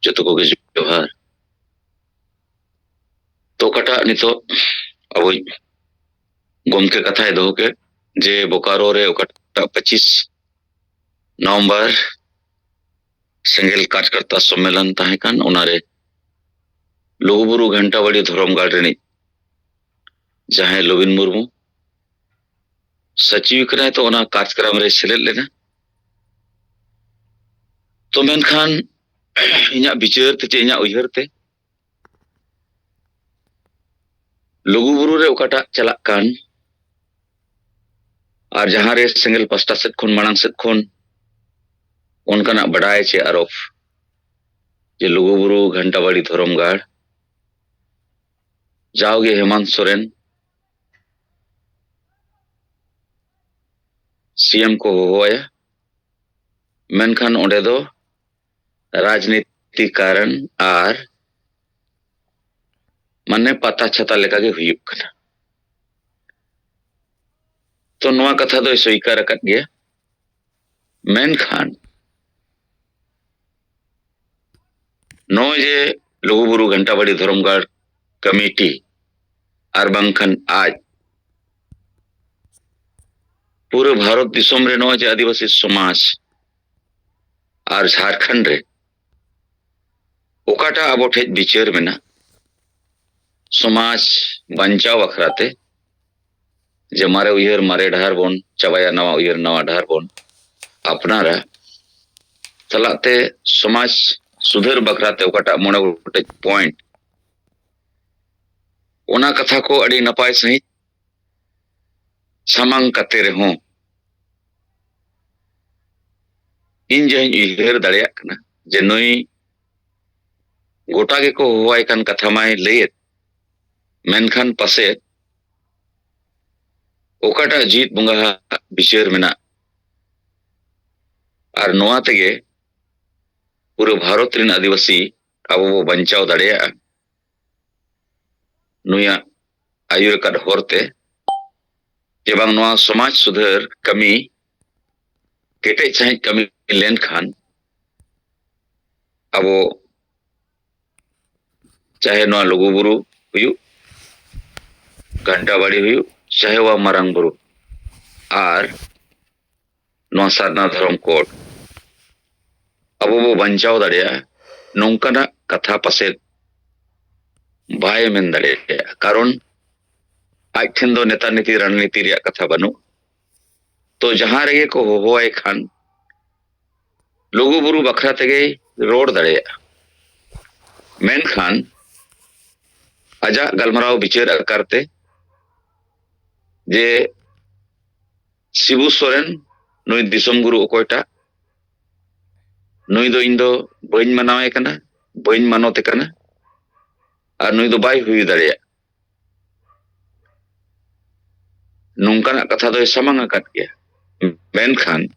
जो तो को जोहार तो कटा नितो अब गोमके कथा दो के जे बोकारो रे ओकटा 25 नवंबर सेंगेल कार्यकर्ता सम्मेलन ताहेकान ओनारे लुगुबुरु घंटाबाड़ी धरमगाड़ रेनी जहां लोबिन मुर्मू सचिव करा तो ओना कार्यक्रम रे सेलेद लेना तो मेनखान इन्या विचार ते इन्या उयहर ते लुगुबुरु रे ओकाटा चला कान और जहां रे सेंगेल पास्टा सेट खन मांग सेट खन उनका बड़ाय चे आरोप जे लुगुबुरु घंटाबाड़ी धरमगाड़ जाओगे हेमंत सोरेन सीएम को होया मेनखान ओंडे दो राजनीति कारण आर मने पता छता लेका के हुयुक कना तो नवा कथा दो स्वीकार कर गया मेनखान नो जे लुगुबुरु घंटाबाड़ी धरमगाड़ कमेटी आर बांखन आज पूरे भारत दिसोम रे नो जे आदिवासी समाज और झारखंड रे ओकाटा अब ठेज विचार मेना समाज बंचाव अखराते जे मारे उयहर मारे डहार बोन चबाया नवा उयहर नवा डहार बोन अपनारा तलाते समाज सुधर बखराते ओकाटा मोने गोटेज पॉइंट ओना कथा को अड़ी नपाय सही सामांग कते रहो इन जे उयहर दाड़िया कना जे नई गोटा के को होवाय कान कथा माय लेत मेनखान पासे ओकाटा जीत बुंगा विचार मेना और नोआ तेगे पूरे भारत रिन आदिवासी अब वो बंचाव दाड़िया नुया आयुर काड होरते जे बांग नोआ समाज सुधर कमी केटे चाहे कमी लेन खान अब चाहे नोआ लुगुबुरु हुयु घंटाबाड़ी हुयु चाहे वह मारांग बुरु आर नोआ सारना धर्म कोड अब वो बंचाव दाड़िया नोंकाना कथा पासे बाय मेन दाड़िया कारण आज ठेन दो नेता नीति रणनीति रिया कथा बनु तो जहां रे को होवाय खान लुगुबुरु बखरा तेगे रोड दाड़िया मेन खान आजा गलमराव विचार करते जे शिबू सोरेन नुई दिसम गुरु ओकोयटा नुई दो इन दो बइन मनावे कना बइन मानोते कना और नुई दो बाय हुई दाड़िया नोंकाना कथा दो सामांग अकात गया मेनखान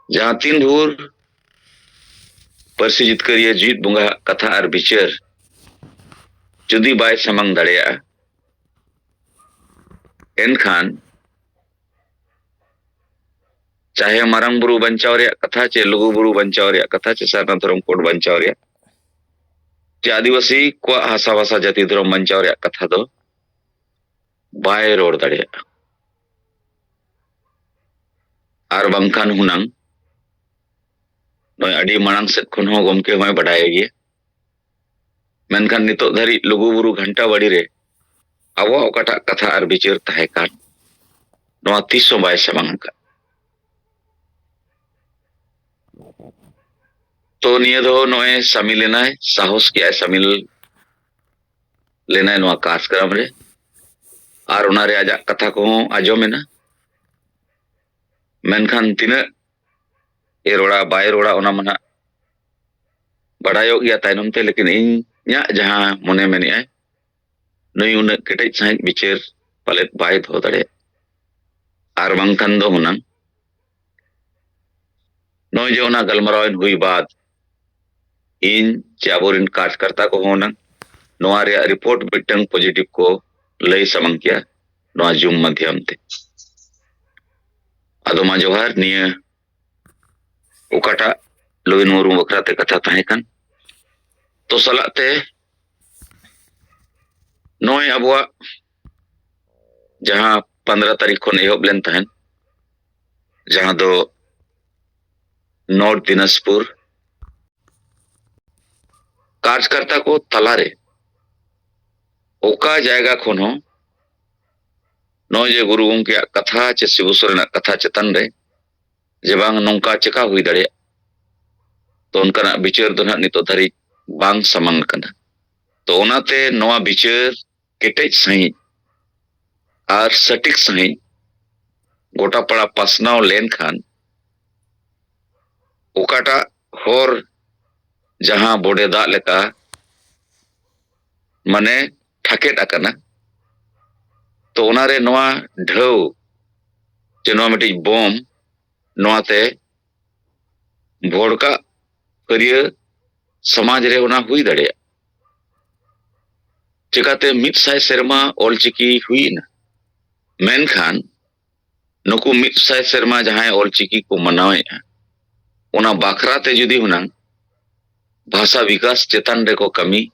जहां तीन भूर परसी जितकरिया जीत बुंगा कथा और विचार जुदी बाय सामांग दाड़िया एनखान चाहे मारांग बुरु बंचाव रे कथा चे लुगुबुरु बंचाव रे कथा चे सारना धर्म कोड बंचाव रे चे आदिवासी को हासा भाषा जाति धर्म बंचाव रे कथा दो बाय रोड दाड़िया आर बांखान हुनांग नय अडी मांग सेट खन हो गमके होय बडाय गे मेनखान नितो धरी लुगुबुरु घंटाबाड़ी रे आवा ओकाटा कथा आर विचार ताहे कान नवा तीसो बाय सामांग का तो निये दो नोए शामिल लेनाय साहस किया शामिल लेनाय नवा कार्यक्रम रे आर ओनारे आजा कथा को आजो मेना मेनखान तिना ए रोड़ा बाय रोड़ा ओना मना बड़ायो गया तायनम ते लेकिन इन्या जहां मने मेने आय नई उन केटे साइज विचार पाले बाय धो दाड़े आर बांखान दो हुनां नय जे ओना गलमरावन हुई बाद इन चाबोरिन कार्यकर्ता को होना नोआ रे रिपोर्ट बिटंग पॉजिटिव को लई समंग किया नोआ जूम माध्यम ते अदोमा जोहार निया ओकाटा लोइन मुर्मू बखरा ते कथा ताहे कान तो सलाते नॉय अबुआ जहां 15 तारीख खन एहब लेन तहन जहां दो नॉर्थ दिनाजपुर कार्यकर्ता को तलारे ओका जायगा खन हो नॉय जे गुरु गंके कथा चे शिबू सोरेन कथा चेतन रे जे बांग नौका चेका हुई दाड़े तो उनका विचार दो ना नितो धरी बांग समंग कना तो ओनाते नवा विचार केटेज सही और सटीक सही गोटा पड़ा पासनाव लेन खान ओकाटा होर जहां बोडे दा लेका माने ठाकेट अकना तो ओनारे नवा ढेव जे नवा मिटी बम नवाते भोड़का करिए समाज रे ओना हुई दड़े चिकाते मित साय सेरमा ऑलचिकी हुई ना मेनखान नुकु मित साय सेरमा जहां ऑलचिकी को मनावे ओना बाखराते जुदी हुनांग भाषा विकास चेतन रे को कमी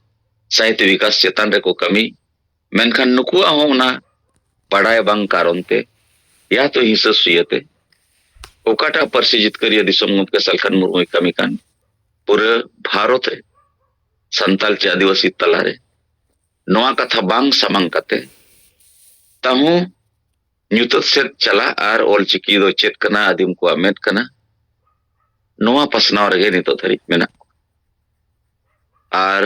साहित्य विकास चेतन रे को कमी मेनखान नुकु होना पढ़ाए बांग कारणते या तो हिस्सा सुयते ओकाटा परसी जितकरिया दिसम गमके सलखन मुर्मू कमी कान पूरे भारत रे संताल चे आदिवासी तलारे नवा कथा बांग समंग कते ताहू ᱧᱩᱛᱟᱹᱛ ᱥᱮᱫ ᱪᱟᱞᱟᱜ ᱟᱨ ᱚᱞᱪᱤᱠᱤ ᱫᱚ ᱪᱮᱫ ᱠᱟᱱᱟ ᱟᱹᱫᱤᱢ ᱠᱚᱣᱟᱜ ᱢᱮᱫ ᱠᱟᱱᱟ ᱱᱚᱣᱟ ᱯᱟᱥᱱᱟᱣ ᱨᱮᱜᱮ ᱱᱤᱛᱚᱜ ᱫᱷᱟᱹᱨᱤᱡ ᱢᱮᱱᱟᱜ ᱟᱨ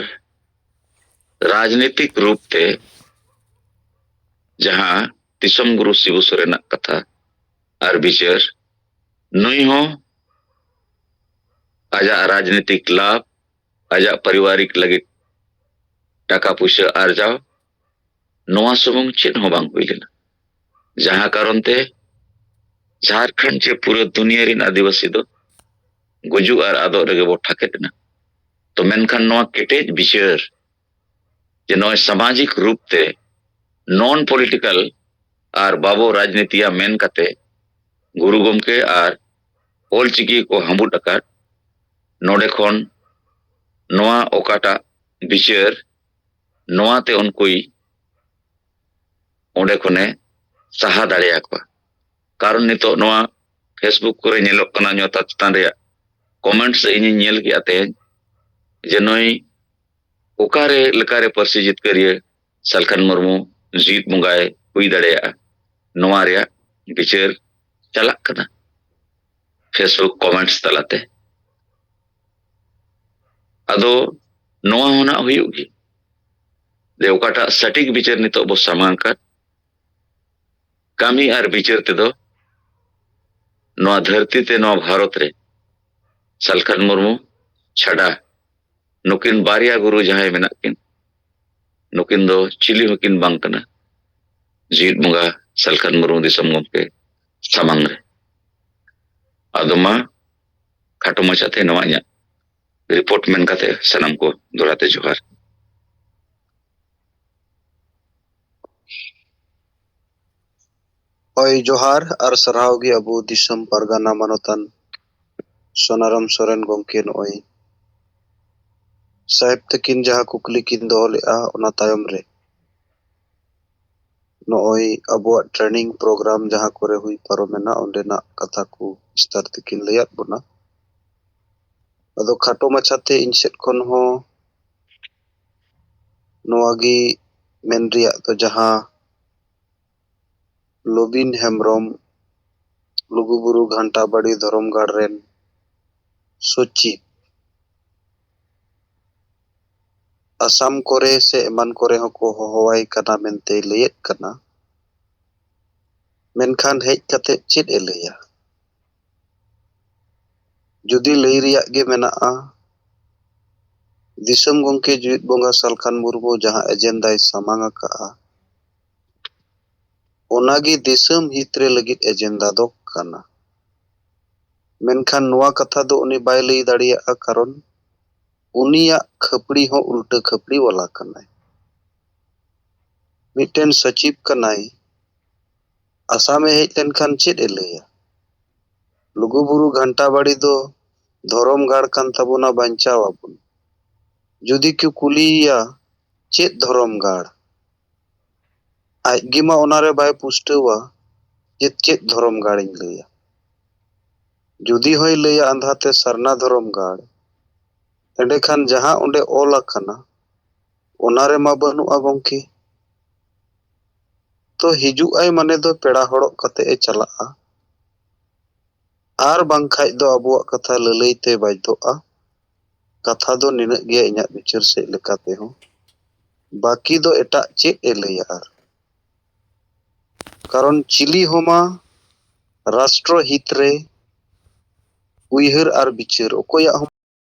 राजनीतिक रूप ते जहां दिसम गुरु शिबू सोरेन कथा और विचार नुई हो आजा राजनीतिक लाभ आजा पारिवारिक लगे टाका पुइसा आर्जाव नवा सुमुंग चेद हो बांग हुई लेना जहां कारण ते झारखंड चे पूरे दुनिया रिन आदिवासी दो गुजु और आदो रगे वो ठाकेटना तो मेनखान नवा केटेज विचार जे नवा सामाजिक रूप ते नॉन पॉलिटिकल और बाबो राजनीतिया मेन कते गुरु गमके और ऑलचिकी को हामुट अकाट नोडे खन नवा ओकाटा विचार नवा ते उनकुई ओंडे खने सहा दाड़िया को कारण नितो नवा फेसबुक करे नेलोक कना न्योता चतान रे कमेंट्स इनि नेल के आते जे नई ओकारे लकारे परसी जितकरिए सलखन मुर्मू जीत मुंगाए हुई दड़ेया नवा रे विचार चलाक कना फेसबुक कमेंट्स तलाते अदो नवा होना हुयुगी दे ओकाटा सटीक विचार नितो बो सामांग का कामी और विचार ते दो नवा धरती ते नवा भारत रे सलखन मुर्मू छड़ा नुकिन बारिया गुरु जहां मेना किन नुकिन दो चिली हकिन बांग कना जीत मुंगा सलखन मुर्मू दिसम गमके सामांग रे आदमा खाटो मचाते नवा nya रिपोर्ट मेन काते सनम को दोराते जोहार ओय जोहार और सराव गी अबू दिसम परगाना मानोतन सोनाराम सोरेन गमके नोय साहेब तकिन जहां कुकली किन दोलेआ ओना तायम रे नोय अबू ट्रेनिंग प्रोग्राम जहां करे हुई पारोमेना ओंडेना कथा को विस्तार तकिन लयात बोना अदो खाटो मचाते इनसेट खन हो नोवागी मेन रिया तो जहां लोबिन हेमब्रम लुगुबुरु घंटा बड़ी धरमगढ़ रेन सोची असम कोरे से एमन कोरे हको होवाई कना मेनते लेयत कना मेनखान हेज कते चेद ए लेया जुदी लई रिया गे मेनाआ दिसम गंके जीवित बोंगा सलखन मुर्मू जहां एजेंडाय सामांग का ओनागी दिसम हितरे लगित एजेंडा दो कना मेनखान नवा कथा दो उनी बाय लई दाड़िया कारण उनिया खपड़ी हो उल्टा खपड़ी वाला कनाय मिटेन सचिव कनाय आसामे हेज लेनखान चेद ए लैया लुगुबुरु घंटा बाड़ी दो धरमगढ़ कान तबुना बांचाव आबुन जुदी को कुलिया चेत धर्म गाड़ आजगे मा ओनारे बाय पुष्टवा जे चेत धर्म गाड़िंग लैया जुदी होय लैया अंधाते सरना धर्म गाड़ एंडे खान जहां उंडे ऑल अखना ओनारे मा बनुआ गंके तो हिजु आय माने दो पेड़ा हड़क कते ए चला आर बांखाय दो अबुआ कथा ललैते बाध्यता कथा दो निना गया इना विचार से लेकाते हो बाकी दो एटा चेत ए लैया आर कारण चिली होमा राष्ट्र हित रे उइहर आर विचार ओकोया